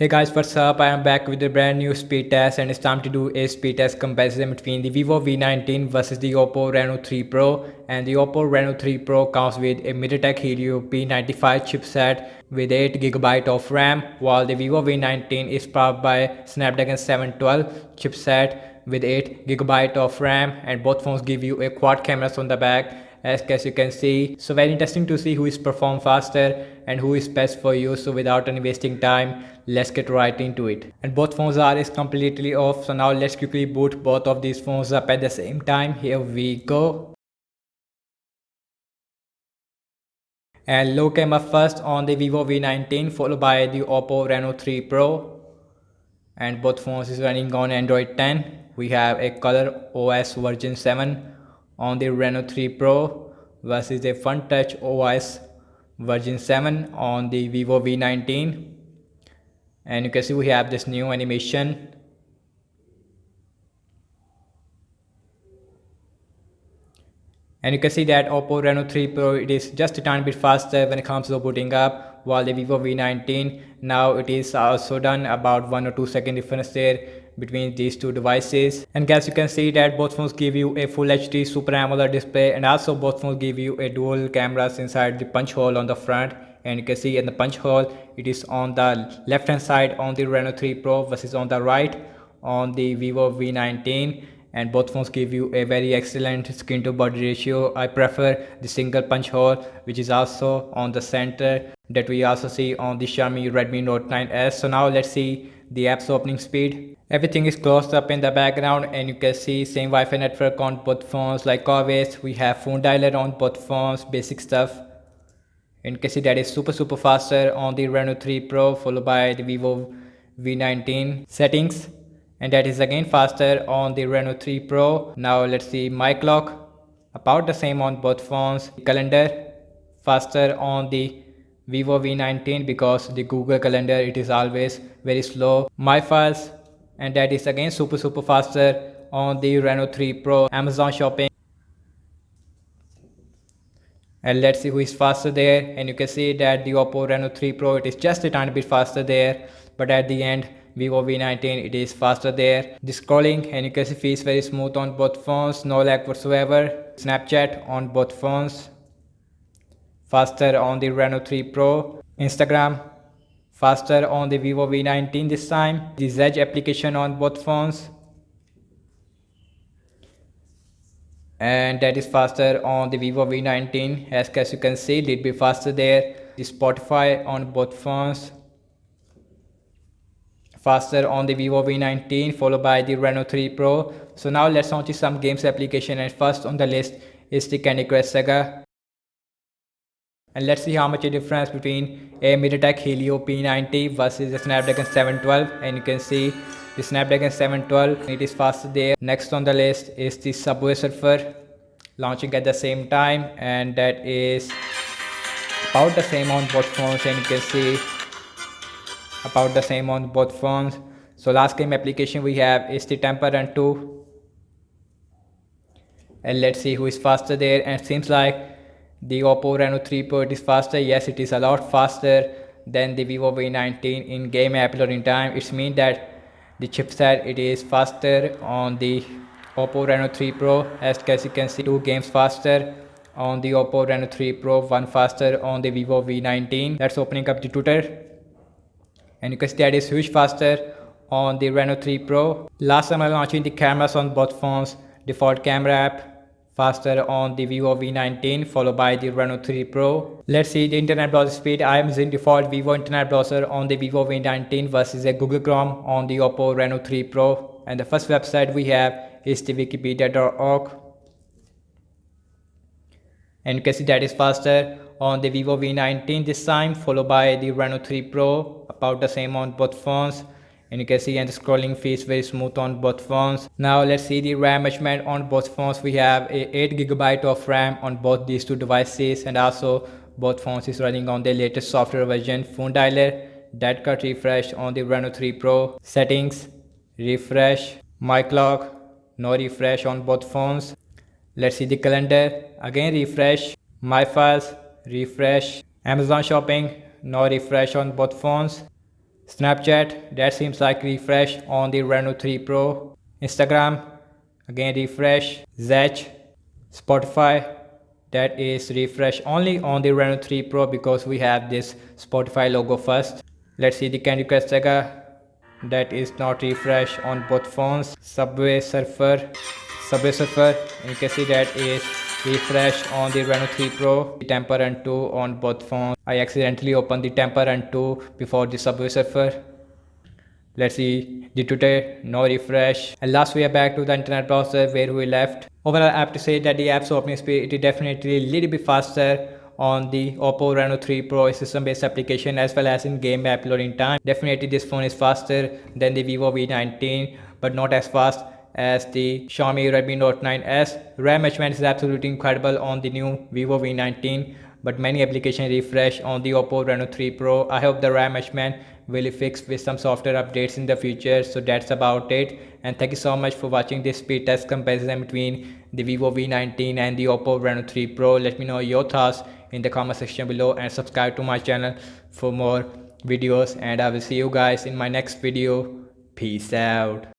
Hey guys, what's up? I am back with a brand new speed test and it's time to do a speed test comparison between the Vivo V19 versus the Oppo Reno 3 Pro. And the Oppo Reno 3 Pro comes with a MediaTek Helio P95 chipset with 8 GB of RAM, while the Vivo V19 is powered by Snapdragon 712 chipset with 8 GB of RAM, and both phones give you a quad cameras on the back as you can see. So very interesting to see who is perform faster and who is best for you. So without any wasting time, let's get right into it. And both phones is completely off, so now let's quickly boot both of these phones up at the same time. Here we go. And low came up first on the Vivo V19, followed by the Oppo Reno 3 Pro, and both phones is running on Android 10. We have a color OS version 7 on the Reno 3 Pro versus a Fun Touch OS version 7 on the Vivo V19. And you can see we have this new animation. And you can see that Oppo Reno 3 Pro, it is just a tiny bit faster when it comes to booting up, while the Vivo V19, now it is also done about 1 or 2 second difference there between these two devices. And guys, you can see that both phones give you a full HD Super AMOLED display, and also both phones give you a dual cameras inside the punch hole on the front. And you can see in the punch hole, it is on the left hand side on the Reno 3 Pro versus on the right on the Vivo V19. And both phones give you a very excellent screen to body ratio. I prefer the single punch hole, which is also on the center, that we also see on the Xiaomi Redmi Note 9s. So now let's see the app's opening speed. Everything is closed up in the background, and you can see same Wi-Fi network on both phones like always. We have phone dialer on both phones, basic stuff. And you can see that is super faster on the Reno 3 Pro, followed by the Vivo V19 settings, and that is again faster on the Reno 3 Pro. Now let's see mic lock, about the same on both phones. Calendar, faster on the Vivo V19 because the Google Calendar, it is always very slow. My files, and that is again super faster on the Reno 3 Pro. Amazon shopping, and let's see who is faster there. And you can see that the Oppo Reno 3 Pro, it is just a tiny bit faster there, but at the end Vivo V19, it is faster there. The scrolling, and you can see feels very smooth on both phones, no lag whatsoever. Snapchat on both phones, faster on the Reno 3 Pro. Instagram, faster on the Vivo V19 this time. The Zedge application on both phones, and that is faster on the Vivo V19 as you can see, little bit faster there. The Spotify on both phones, faster on the Vivo V19, followed by the Reno 3 Pro. So now let's launch some games application, and first on the list is the Candy Crush Saga. And let's see how much a difference between a MediaTek Helio P90 versus the Snapdragon 712. And you can see the Snapdragon 712, it is faster there. Next on the list is the Subway Surfer, launching at the same time, and that is about the same on both phones. And you can see about the same on both phones. So last game application we have is the Temple Run 2, and let's see who is faster there. And it seems like the Oppo Reno 3 Pro, it is faster. Yes, it is a lot faster than the Vivo V19 in game uploading time. It means that the chipset, it is faster on the Oppo Reno 3 Pro. As you can see, 2 games faster on the Oppo Reno 3 Pro, 1 faster on the Vivo V19. That's opening up the Twitter, and you can see that is huge faster on the Reno 3 Pro. Last time I launching the cameras on both phones. Default camera app, faster on the Vivo V19, followed by the Reno 3 Pro. Let's see the internet browser speed. I am using default Vivo internet browser on the Vivo V19 versus a Google Chrome on the Oppo Reno 3 Pro. And the first website we have is the wikipedia.org. And you can see that is faster on the Vivo V19 this time, followed by the Reno 3 Pro, about the same on both phones. And you can see, and the scrolling feels very smooth on both phones. Now let's see the RAM measurement on both phones. We have a 8 GB of RAM on both these two devices, and also both phones is running on the latest software version. Phone dialer, dead cut refresh on the Reno 3 Pro. Settings, refresh. Mic lock, no refresh on both phones. Let's see the calendar, again refresh. My files, refresh. Amazon shopping, no refresh on both phones. Snapchat, that seems like refresh on the Reno 3 Pro. Instagram, again refresh. Zech, Spotify, that is refresh only on the Reno 3 Pro because we have this Spotify logo first. Let's see the Candy Crush Saga, that is not refresh on both phones. Subway Surfer, and you can see that is refresh on the Reno 3 Pro. The Temper Run 2 on both phones. I accidentally opened the Temper Run 2 before the Subway Surfer. Let's see the Twitter, no refresh. And last we are back to the internet browser where we left. Overall, I have to say that the app's opening speed, it is definitely a little bit faster on the Oppo Reno 3 Pro system-based application as well as in game app loading time. Definitely this phone is faster than the Vivo V19, but not as fast as the Xiaomi Redmi Note 9s. RAM management is absolutely incredible on the new Vivo V19, but many applications refresh on the Oppo Reno 3 Pro. I hope the RAM management will be fixed with some software updates in the future. So that's about it, and thank you so much for watching this speed test comparison between the Vivo V19 and the Oppo Reno 3 Pro. Let me know your thoughts in the comment section below and subscribe to my channel for more videos, and I will see you guys in my next video. Peace out.